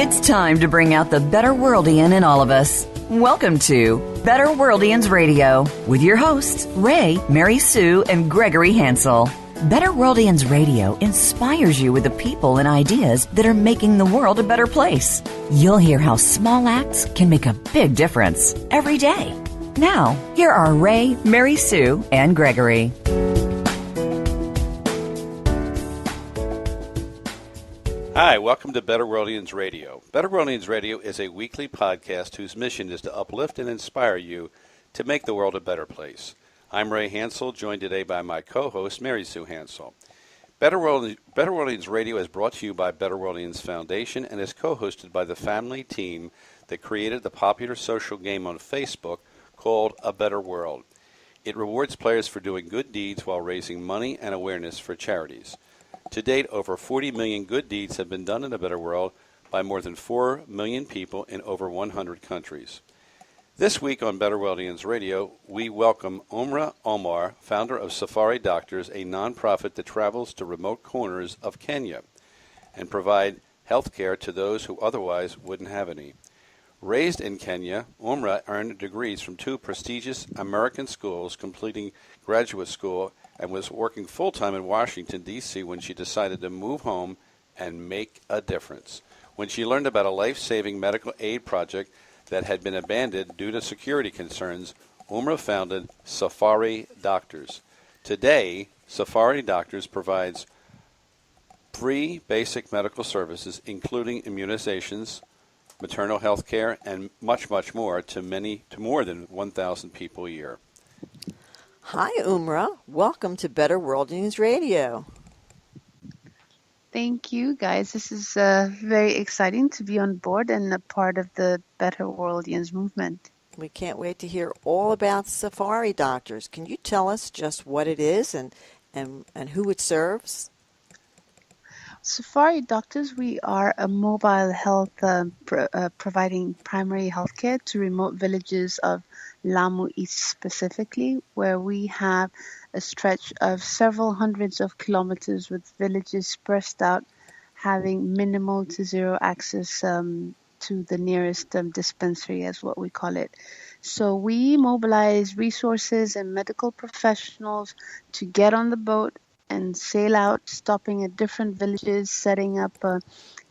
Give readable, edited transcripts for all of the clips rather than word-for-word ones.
It's time to bring out the BetterWorldian in all of us. Welcome to BetterWorldians Radio with your hosts, Ray, Mary Sue, and Gregory Hansel. BetterWorldians Radio inspires you with the people and ideas that are making the world a better place. You'll hear how small acts can make a big difference every day. Now, here are Ray, Mary Sue, and Gregory. Hi, welcome to BetterWorldians Radio. BetterWorldians Radio is a weekly podcast whose mission is to uplift and inspire you to make the world a better place. I'm Ray Hansel, joined today by my co-host, Mary Sue Hansel. BetterWorldians Radio is brought to you by BetterWorldians Foundation and is co-hosted by the family team that created the popular social game on Facebook called A Better World. It rewards players for doing good deeds while raising money and awareness for charities. To date, over 40 million good deeds have been done in a better world by more than 4 million people in over 100 countries. This week on BetterWorldians Radio, we welcome Umra Omar, founder of Safari Doctors, a nonprofit that travels to remote corners of Kenya and provide health care to those who otherwise wouldn't have any. Raised in Kenya, Umra earned degrees from 2 prestigious American schools, completing graduate school, and was working full-time in Washington, D.C. when she decided to move home and make a difference. When she learned about a life-saving medical aid project that had been abandoned due to security concerns, Umra founded Safari Doctors. Today, Safari Doctors provides free basic medical services, including immunizations, maternal health care, and much, much more to more than 1,000 people a year. Hi, Umra. Welcome to BetterWorldians Radio. Thank you, guys. This is very exciting to be on board and a part of the BetterWorldians movement. We can't wait to hear all about Safari Doctors. Can you tell us just what it is and who it serves? Safari Doctors, we are a mobile health providing primary health care to remote villages of Lamu East specifically, where we have a stretch of several hundreds of kilometers with villages spread out, having minimal to zero access to the nearest dispensary, as what we call it. So we mobilize resources and medical professionals to get on the boat and sail out, stopping at different villages, setting up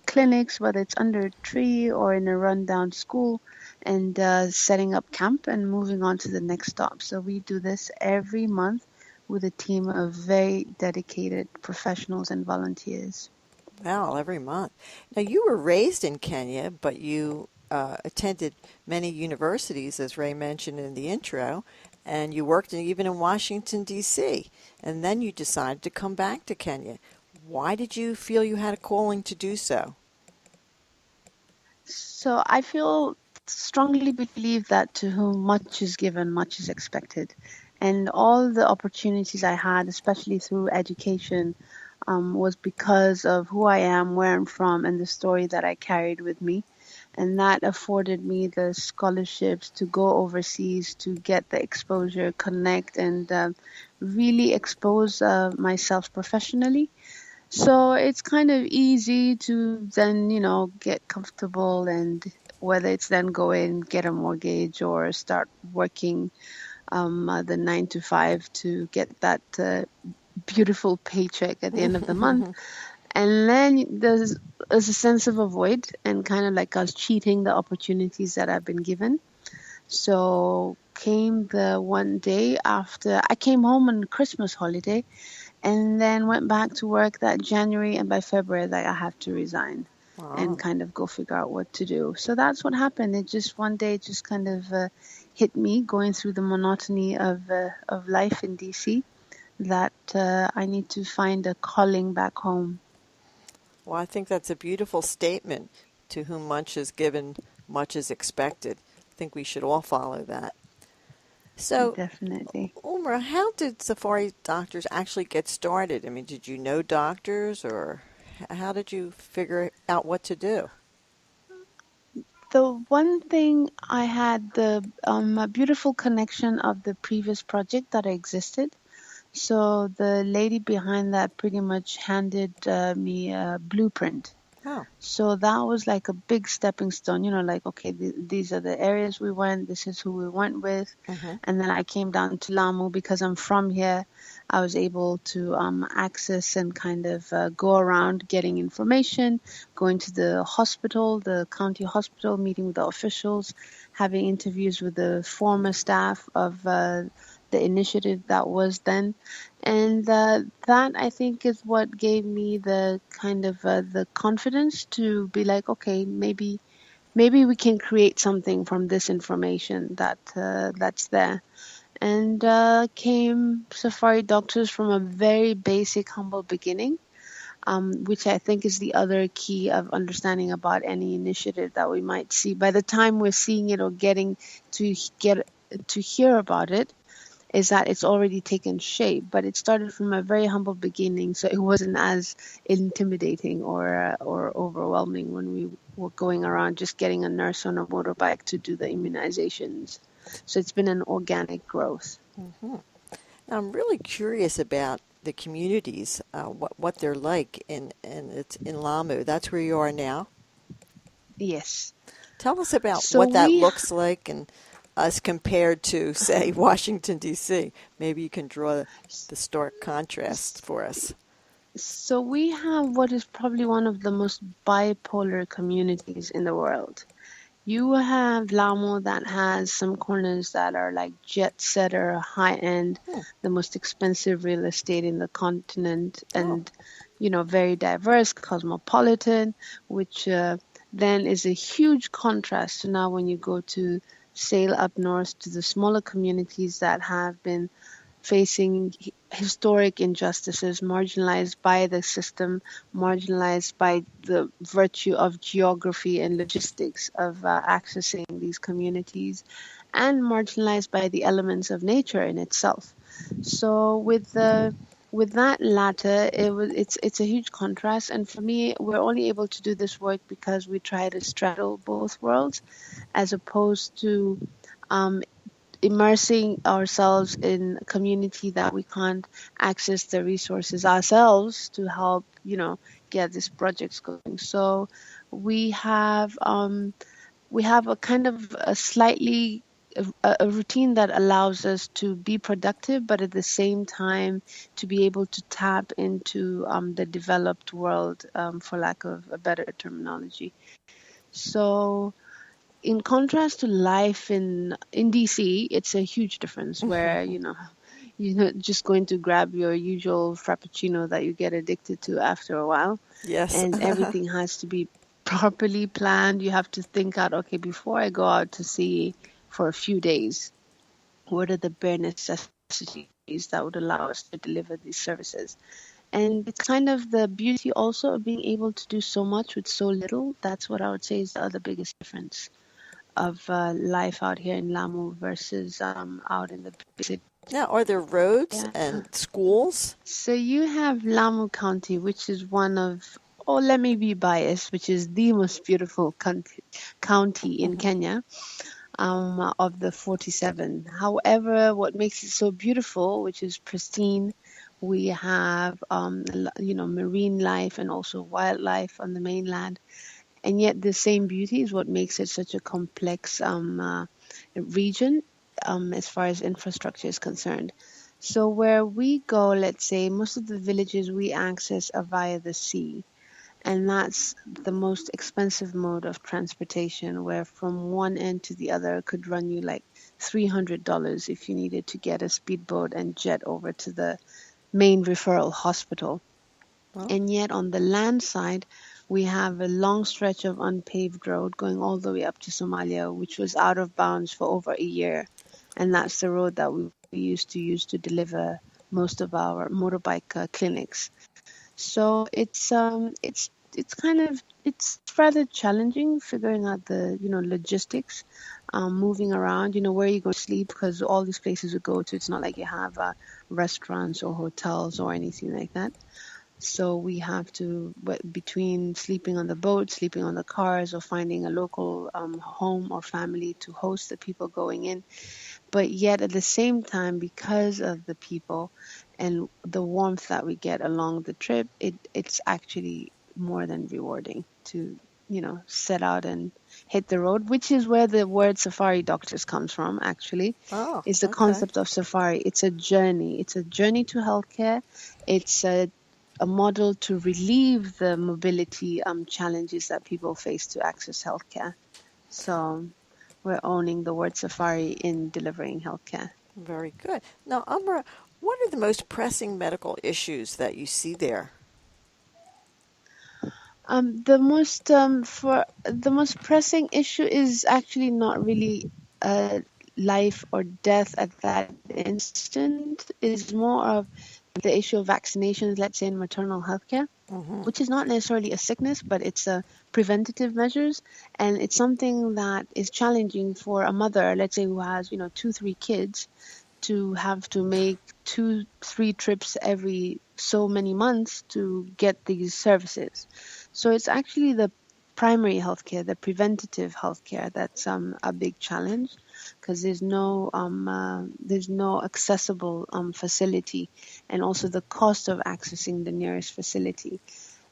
clinics, whether it's under a tree or in a rundown school, and setting up camp and moving on to the next stop. So we do this every month with a team of very dedicated professionals and volunteers. Wow, every month. Now, you were raised in Kenya, but you attended many universities, as Ray mentioned in the intro, and you worked even in Washington, D.C., and then you decided to come back to Kenya. Why did you feel you had a calling to do so? So I strongly believe that to whom much is given, much is expected. And all the opportunities I had, especially through education, was because of who I am, where I'm from, and the story that I carried with me. And that afforded me the scholarships to go overseas, to get the exposure, connect, and really expose myself professionally. So it's kind of easy to then, get comfortable, and whether it's then go in, get a mortgage, or start working the 9 to 5 to get that beautiful paycheck at the end of the month. And then there's a sense of a void, and kind of like us cheating the opportunities that I've been given. So came the one day after I came home on Christmas holiday, and then went back to work that January, and by February I have to resign. Wow. And kind of go figure out what to do. So that's what happened. It just one day just kind of hit me, going through the monotony of life in DC, that I need to find a calling back home. Well, I think that's a beautiful statement. To whom much is given, much is expected. I think we should all follow that. So, definitely. Umra, how did Safari Doctors actually get started? I mean, did you know doctors, or how did you figure out what to do? The one thing I had, the beautiful connection of the previous project that existed. So the lady behind that pretty much handed me a blueprint Oh. So that was like a big stepping stone, like, okay, these are the areas we went, this is who we went with. Mm-hmm. And then I came down to Lamu because I'm from here. I was able to access and kind of go around getting information, going to the hospital, the county hospital, meeting with the officials, having interviews with the former staff of the initiative that was then. And that, I think, is what gave me the kind of the confidence to be like, okay, maybe we can create something from this information that's there. And came safari doctors from a very basic, humble beginning, which I think is the other key of understanding about any initiative that we might see. By the time we're seeing it or getting to hear about it, is that it's already taken shape, but it started from a very humble beginning, so it wasn't as intimidating or overwhelming when we were going around just getting a nurse on a motorbike to do the immunizations. So it's been an organic growth. Mm-hmm. Now, I'm really curious about the communities, what they're like it's in Lamu. That's where you are now. Yes. Tell us about what that looks like and as compared to, say, Washington, D.C. Maybe you can draw the stark contrast for us. So we have what is probably one of the most bipolar communities in the world. You have Lamu that has some corners that are like jet setter, high end, the most expensive real estate in the continent, and very diverse, cosmopolitan, which then is a huge contrast to now when you go to sail up north to the smaller communities that have been facing historic injustices, marginalized by the system, marginalized by the virtue of geography and logistics of accessing these communities, and marginalized by the elements of nature in itself. So with that latter, it's a huge contrast, and for me, we're only able to do this work because we try to straddle both worlds, as opposed to immersing ourselves in a community that we can't access the resources ourselves to help, get these projects going. So we have a kind of a slightly a routine that allows us to be productive, but at the same time to be able to tap into the developed world, for lack of a better terminology. So in contrast to life in DC, it's a huge difference where, you're not just going to grab your usual frappuccino that you get addicted to after a while. Yes. And everything has to be properly planned. You have to think out, okay, before I go out to sea for a few days, what are the bare necessities that would allow us to deliver these services? And it's kind of the beauty also of being able to do so much with so little. That's what I would say is the other biggest difference of life out here in Lamu versus out in the big city. Now, are there roads and schools? So you have Lamu County, which is one of, let me be biased, which is the most beautiful county in Kenya, of the 47. However, what makes it so beautiful, which is pristine, we have, marine life and also wildlife on the mainland. And yet the same beauty is what makes it such a complex region as far as infrastructure is concerned. So where we go, let's say, most of the villages we access are via the sea. And that's the most expensive mode of transportation, where from one end to the other could run you like $300 if you needed to get a speedboat and jet over to the main referral hospital. Wow. And yet on the land side, we have a long stretch of unpaved road going all the way up to Somalia, which was out of bounds for over a year. And that's the road that we used to use to deliver most of our motorbike clinics. So it's rather challenging figuring out the, logistics, moving around, where you go to sleep, because all these places we go to, it's not like you have restaurants or hotels or anything like that. So we have to, between sleeping on the boat, sleeping on the cars, or finding a local home or family to host the people going in. But yet at the same time, because of the people and the warmth that we get along the trip, it's actually more than rewarding to, set out and hit the road, which is where the word safari doctors comes from, actually. Oh, It's the concept of safari. It's a journey. It's a journey to healthcare. It's a model to relieve the mobility challenges that people face to access healthcare. So we're owning the word safari in delivering healthcare. Very good. Now, Umra, what are the most pressing medical issues that you see there? The most pressing issue is actually not really life or death at that instant. It's more of the issue of vaccinations, let's say in maternal health care, which is not necessarily a sickness, but it's a preventative measures. And it's something that is challenging for a mother, let's say, who has, 2-3 kids, to have to make 2-3 trips every so many months to get these services. So it's actually the primary healthcare, the preventative healthcare, that's a big challenge, because there's no accessible facility, and also the cost of accessing the nearest facility.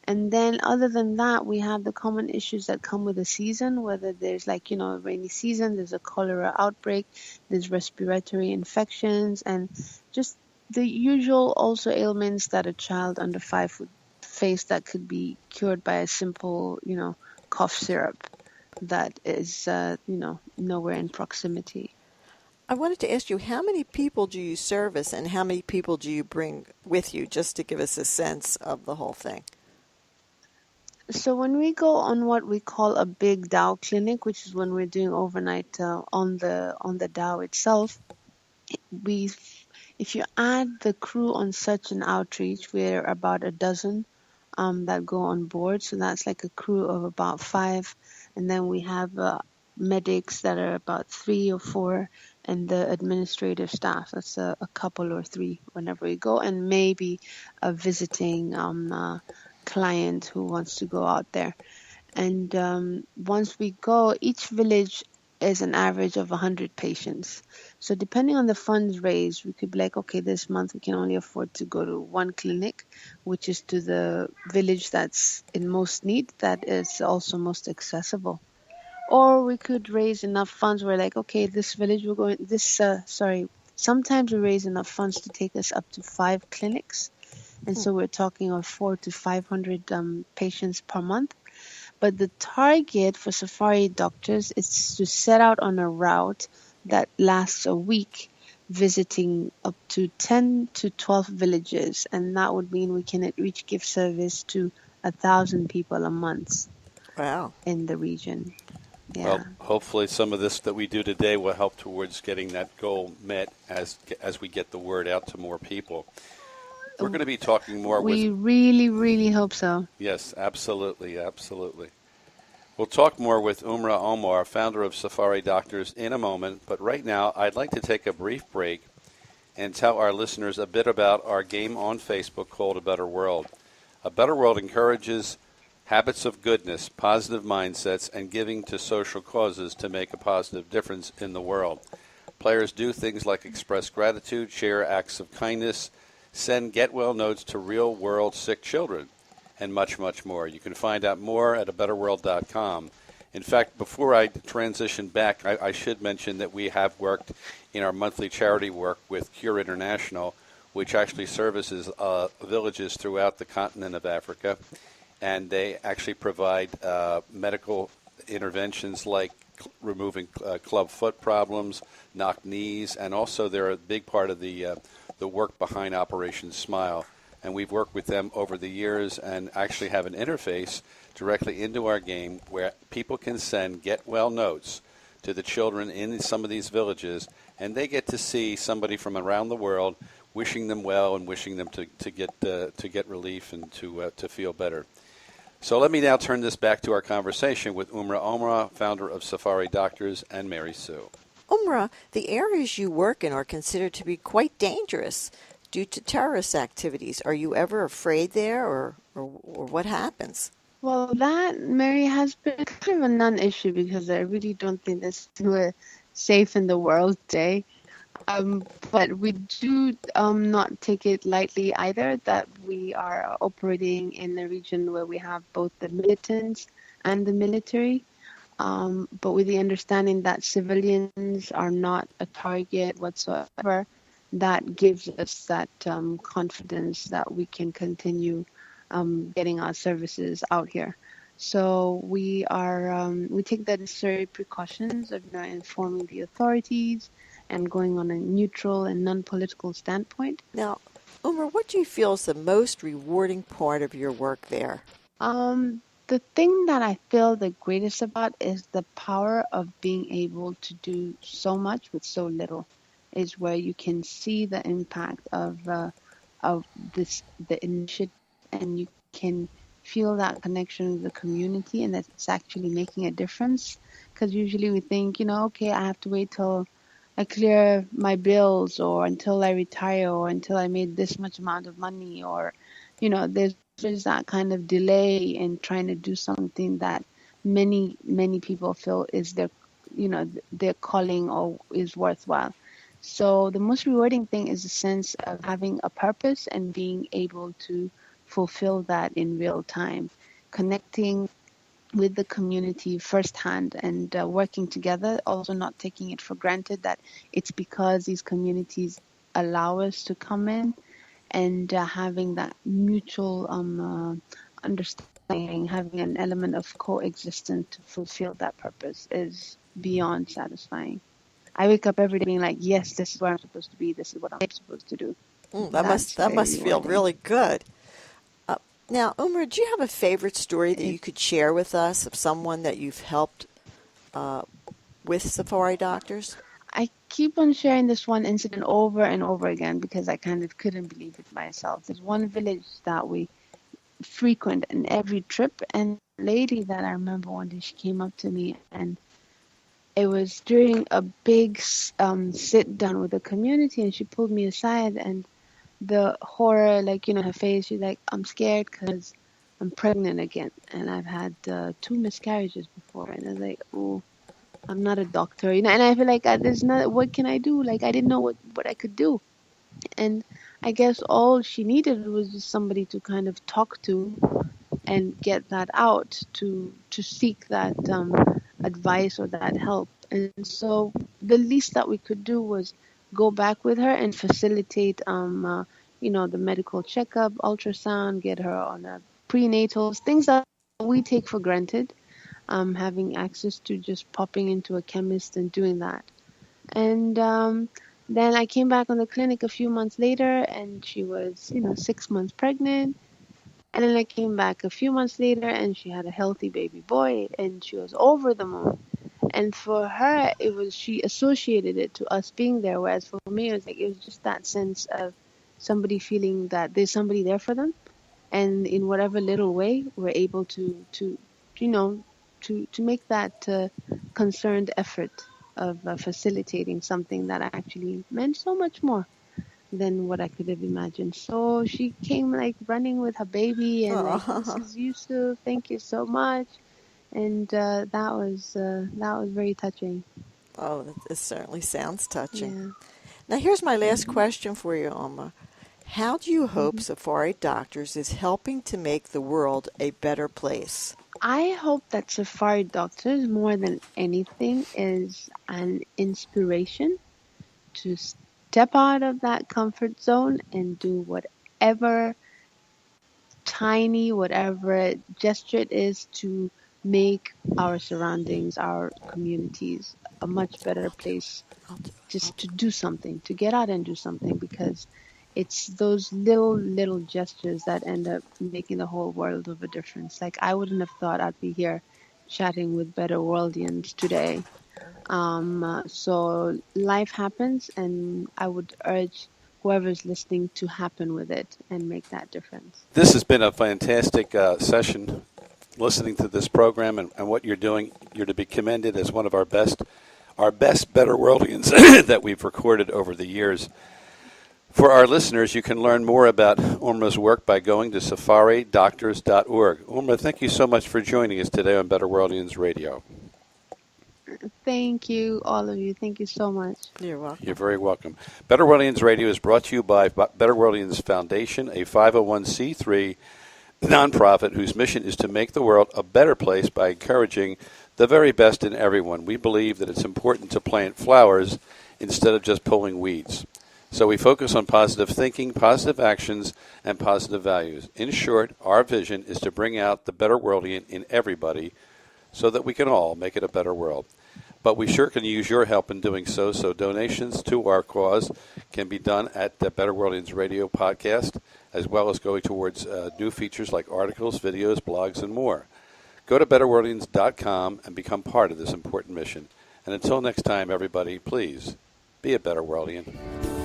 And then other than that, we have the common issues that come with the season, whether there's a rainy season, there's a cholera outbreak, there's respiratory infections, and just the usual also ailments that a child under 5 would face that could be cured by a simple, cough syrup that is, nowhere in proximity. I wanted to ask you, how many people do you service and how many people do you bring with you, just to give us a sense of the whole thing? So when we go on what we call a big Dao clinic, which is when we're doing overnight on the Dao itself, if you add the crew on such an outreach, we're about a dozen that go on board. So that's like a crew of about 5. And then we have medics that are about 3 or 4, and the administrative staff, that's a couple or 3 whenever we go, and maybe a visiting client who wants to go out there. And once we go, each village is an average of 100 patients. So depending on the funds raised, we could be like, okay, this month we can only afford to go to 1 clinic, which is to the village that's in most need, that is also most accessible. Or we could raise enough funds. We're like, okay, this village we're going, sometimes we raise enough funds to take us up to 5 clinics. And so we're talking of 400 to 500 patients per month. But the target for safari doctors is to set out on a route that lasts a week, visiting up to 10 to 12 villages. And that would mean we can each give service to 1,000 people a month. Wow. In the region. Yeah. Well, hopefully some of this that we do today will help towards getting that goal met as we get the word out to more people. We're going to be talking more We really, really hope so. Yes, absolutely, absolutely. We'll talk more with Umra Omar, founder of Safari Doctors, in a moment. But right now, I'd like to take a brief break and tell our listeners a bit about our game on Facebook called A Better World. A Better World encourages habits of goodness, positive mindsets, and giving to social causes to make a positive difference in the world. Players do things like express gratitude, share acts of kindness, send get-well notes to real-world sick children, and much, much more. You can find out more at abetterworld.com. In fact, before I transition back, I should mention that we have worked in our monthly charity work with Cure International, which actually services villages throughout the continent of Africa, and they actually provide medical interventions like removing club foot problems, knocked knees, and also they're a big part of the work behind Operation Smile. And we've worked with them over the years and actually have an interface directly into our game where people can send get-well notes to the children in some of these villages, and they get to see somebody from around the world wishing them well and wishing them to get relief and to feel better. So let me now turn this back to our conversation with Umra Omar, founder of Safari Doctors, and Mary Sue. Umra, the areas you work in are considered to be quite dangerous due to terrorist activities. Are you ever afraid there, or what happens? Well, that, Mary, has been kind of a non-issue because I really don't think we're safe in the world today. But we do not take it lightly either, that we are operating in a region where we have both the militants and the military, but with the understanding that civilians are not a target whatsoever. That gives us that confidence that we can continue getting our services out here. So we take the necessary precautions of informing the authorities and going on a neutral and non-political standpoint. Now, Umar, what do you feel is the most rewarding part of your work there? The thing that I feel the greatest about is the power of being able to do so much with so little. Is where you can see the impact of the initiative, and you can feel that connection with the community, and that it's actually making a difference. Because usually we think, okay, I have to wait till I clear my bills, or until I retire, or until I made this much amount of money, or there's that kind of delay in trying to do something that many people feel is their calling or is worthwhile. So the most rewarding thing is the sense of having a purpose and being able to fulfill that in real time, connecting with the community firsthand and working together, also not taking it for granted that it's because these communities allow us to come in, and having that mutual understanding, having an element of coexistence to fulfill that purpose is beyond satisfying. I wake up every day being like, yes, this is where I'm supposed to be. This is what I'm supposed to do. That must feel really good. Now, Umar, do you have a favorite story that you could share with us of someone that you've helped with safari doctors? I keep on sharing this one incident over and over again because I kind of couldn't believe it myself. There's one village that we frequent in every trip, and a lady that I remember one day, she came up to me, and it was during a big sit down with the community, and she pulled me aside, and the horror, her face, she's like, I'm scared because I'm pregnant again, and I've had 2 miscarriages before. And I was like, oh, I'm not a doctor, and I feel like there's not, what can I do? I didn't know what I could do. And I guess all she needed was just somebody to kind of talk to and get that out, to seek that advice or that help. And so the least that we could do was go back with her and facilitate the medical checkup, ultrasound, get her on a prenatals, things that we take for granted, having access to just popping into a chemist and doing that. And then I came back on the clinic a few months later, and she was 6 months pregnant. And then I came back a few months later, and she had a healthy baby boy, and she was over the moon. And for her, she associated it to us being there, whereas for me, it was just that sense of somebody feeling that there's somebody there for them, and in whatever little way, we're able to make that concerned effort of facilitating something that actually meant so much more than what I could have imagined. So she came running with her baby, and this is Yusuf, thank you so much. And that was very touching. Oh, it certainly sounds touching. Yeah. Now, here's my last question for you, Umar. How do you hope Safari Doctors is helping to make the world a better place? I hope that Safari Doctors, more than anything, is an inspiration to step out of that comfort zone and do whatever gesture it is to make our surroundings, our communities, a much better place, just to do something, to get out and do something, because it's those little gestures that end up making the whole world of a difference. I wouldn't have thought I'd be here chatting with BetterWorldians today. So life happens, and I would urge whoever's listening to happen with it and make that difference. This has been a fantastic session. Listening to this program and what you're doing, you're to be commended as one of our best BetterWorldians that we've recorded over the years. For our listeners, you can learn more about Umra's work by going to safaridoctors.org. Umra, thank you so much for joining us today on BetterWorldians Radio. Thank you, all of you. Thank you so much. You're welcome. You're very welcome. Better Worldians Radio is brought to you by Better Worldians Foundation, a 501c3 nonprofit whose mission is to make the world a better place by encouraging the very best in everyone. We believe that it's important to plant flowers instead of just pulling weeds. So we focus on positive thinking, positive actions, and positive values. In short, our vision is to bring out the better worldian in everybody so that we can all make it a better world. But we sure can use your help in doing so, so donations to our cause can be done at the Better Worldians Radio podcast, as well as going towards new features like articles, videos, blogs, and more. Go to BetterWorldians.com and become part of this important mission. And until next time, everybody, please be a better worldian.